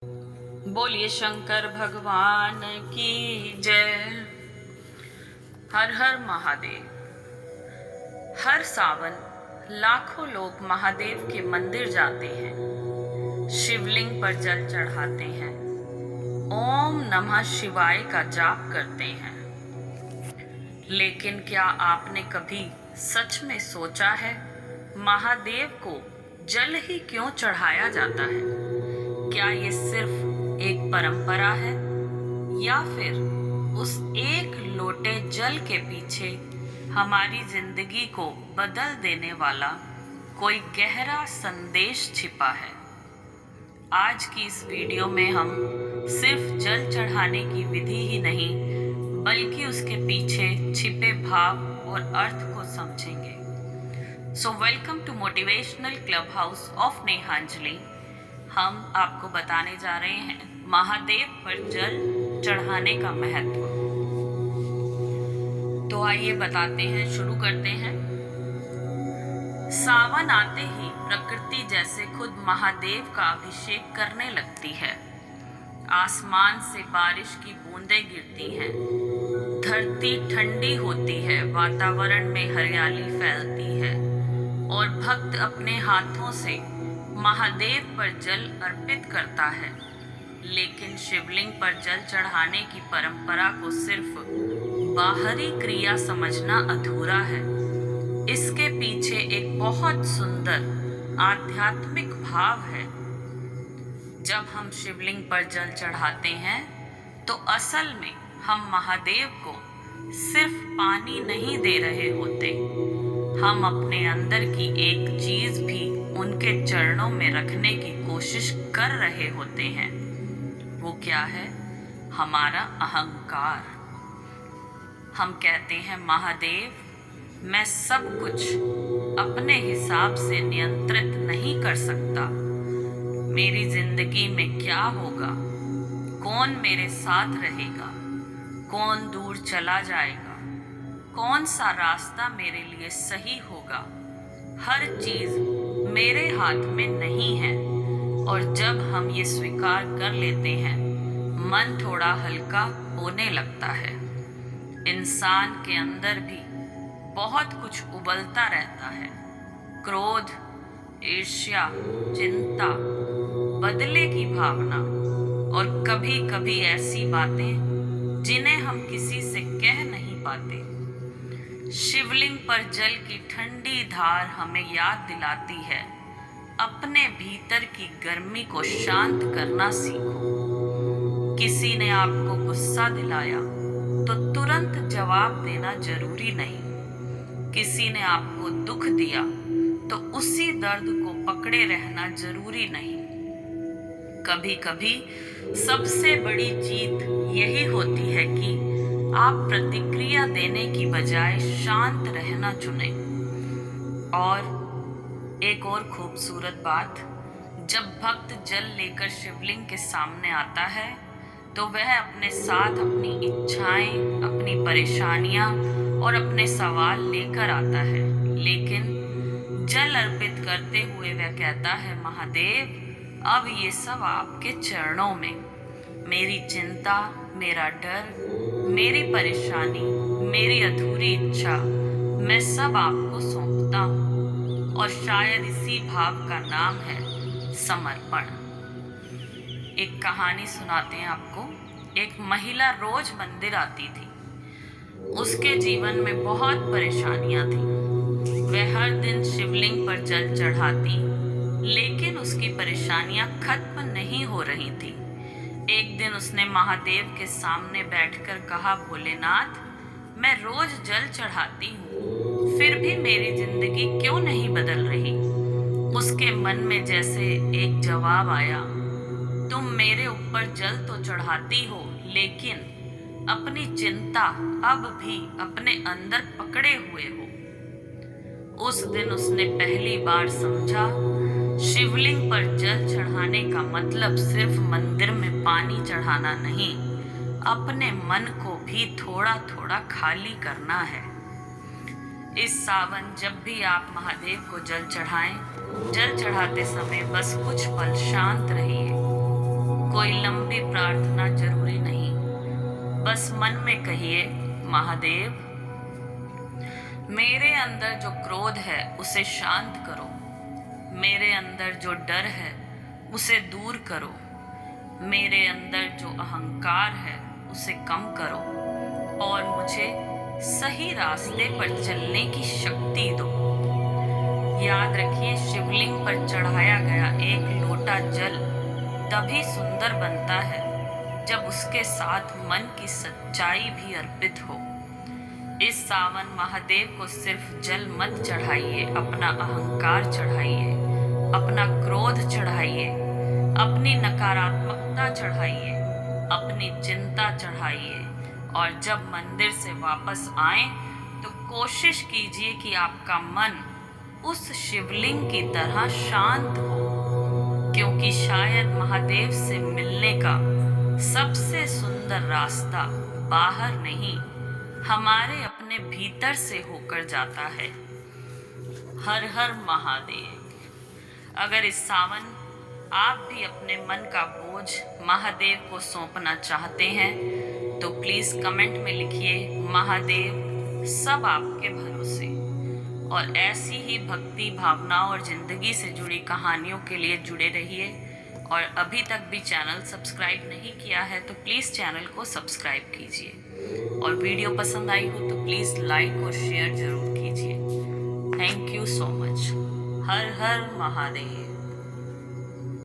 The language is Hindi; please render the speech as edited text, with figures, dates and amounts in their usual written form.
बोलिए शंकर भगवान की जय। हर हर महादेव। हर सावन लाखों लोग महादेव के मंदिर जाते हैं, शिवलिंग पर जल चढ़ाते हैं, ओम नमः शिवाय का जाप करते हैं। लेकिन क्या आपने कभी सच में सोचा है महादेव को जल ही क्यों चढ़ाया जाता है? क्या ये सिर्फ एक परंपरा है या फिर उस एक लोटे जल के पीछे हमारी जिंदगी को बदल देने वाला कोई गहरा संदेश छिपा है? आज की इस वीडियो में हम सिर्फ जल चढ़ाने की विधि ही नहीं बल्कि उसके पीछे छिपे भाव और अर्थ को समझेंगे। So welcome to motivational club house of Nehanjali. हम आपको बताने जा रहे हैं महादेव पर जल चढ़ाने का महत्व। तो आइए बताते हैं, शुरू करते हैं। सावन आते ही प्रकृति जैसे खुद महादेव का अभिषेक करने लगती है। आसमान से बारिश की बूंदें गिरती हैं, धरती ठंडी होती है, वातावरण में हरियाली फैलती है और भक्त अपने हाथों से महादेव पर जल अर्पित करता है। लेकिन शिवलिंग पर जल चढ़ाने की परंपरा को सिर्फ बाहरी क्रिया समझना अधूरा है। इसके पीछे एक बहुत सुंदर आध्यात्मिक भाव है। जब हम शिवलिंग पर जल चढ़ाते हैं तो असल में हम महादेव को सिर्फ पानी नहीं दे रहे होते, हम अपने अंदर की एक चीज भी उनके चरणों में रखने की कोशिश कर रहे होते हैं। वो क्या है? हमारा अहंकार। हम कहते हैं महादेव, मैं सब कुछ अपने हिसाब से नियंत्रित नहीं कर सकता। मेरी जिंदगी में क्या होगा, कौन मेरे साथ रहेगा, कौन दूर चला जाएगा, कौन सा रास्ता मेरे लिए सही होगा, हर चीज मेरे हाथ में नहीं है। और जब हम ये स्वीकार कर लेते हैं, मन थोड़ा हल्का होने लगता है। इंसान के अंदर भी बहुत कुछ उबलता रहता है, क्रोध, ईर्ष्या, चिंता, बदले की भावना और कभी कभी ऐसी बातें जिन्हें हम किसी से कह नहीं पाते। शिवलिंग पर जल की ठंडी धार हमें याद दिलाती है, अपने भीतर की गर्मी को शांत करना सीखो। किसी ने आपको गुस्सा दिलाया तो तुरंत जवाब देना जरूरी नहीं। किसी ने आपको दुख दिया तो उसी दर्द को पकड़े रहना जरूरी नहीं। कभी कभी सबसे बड़ी जीत यही होती है कि आप प्रतिक्रिया देने की बजाय शांत रहना चुनें। और एक और खूबसूरत बात, जब भक्त जल लेकर शिवलिंग के सामने आता है तो वह अपने साथ अपनी इच्छाएं, अपनी परेशानियां और अपने सवाल लेकर आता है। लेकिन जल अर्पित करते हुए वह कहता है, महादेव, अब ये सब आपके चरणों में। मेरी चिंता, मेरा डर, मेरी परेशानी, मेरी अधूरी इच्छा, मैं सब आपको सौंपता हूँ। और शायद इसी भाव का नाम है समर्पण। एक कहानी सुनाते हैं आपको। एक महिला रोज मंदिर आती थी। उसके जीवन में बहुत परेशानियां थी। वह हर दिन शिवलिंग पर जल चढ़ाती, लेकिन उसकी परेशानियां खत्म नहीं हो रही थी। एक दिन उसने महादेव के सामने बैठकर कहा, भोलेनाथ, मैं रोज जल चढ़ाती हूँ, फिर भी मेरी जिंदगी क्यों नहीं बदल रही? उसके मन में जैसे एक जवाब आया, तुम मेरे ऊपर जल तो चढ़ाती हो, लेकिन अपनी चिंता अब भी अपने अंदर पकड़े हुए हो। उस दिन उसने पहली बार समझा, शिवलिंग पर जल चढ़ाने का मतलब सिर्फ मंदिर में पानी चढ़ाना नहीं, अपने मन को भी थोड़ा थोड़ा खाली करना है। इस सावन जब भी आप महादेव को जल चढ़ाएं, जल चढ़ाते समय बस कुछ पल शांत रहिए। कोई लंबी प्रार्थना जरूरी नहीं, बस मन में कहिए, महादेव, मेरे अंदर जो क्रोध है उसे शांत करो, मेरे अंदर जो डर है उसे दूर करो, मेरे अंदर जो अहंकार है उसे कम करो और मुझे सही रास्ते पर चलने की शक्ति दो। याद रखिए, शिवलिंग पर चढ़ाया गया एक लोटा जल तभी सुंदर बनता है जब उसके साथ मन की सच्चाई भी अर्पित हो। इस सावन महादेव को सिर्फ जल मत चढ़ाइए, अपना अहंकार चढ़ाइए, अपना क्रोध चढ़ाइए, अपनी नकारात्मकता चढ़ाइए, अपनी चिंता चढ़ाइए और जब मंदिर से वापस आए तो कोशिश कीजिए कि आपका मन उस शिवलिंग की तरह शांत हो, क्योंकि शायद महादेव से मिलने का सबसे सुंदर रास्ता बाहर नहीं, हमारे अपने भीतर से होकर जाता है। हर हर महादेव। अगर इस सावन आप भी अपने मन का बोझ महादेव को सौंपना चाहते हैं तो प्लीज़ कमेंट में लिखिए, महादेव सब आपके भरोसे। और ऐसी ही भक्ति भावनाओं और ज़िंदगी से जुड़ी कहानियों के लिए जुड़े रहिए। और अभी तक भी चैनल सब्सक्राइब नहीं किया है तो प्लीज़ चैनल को सब्सक्राइब कीजिए और वीडियो पसंद आई हो तो प्लीज़ लाइक और शेयर ज़रूर कीजिए। Thank you so much. Her her Mahadev.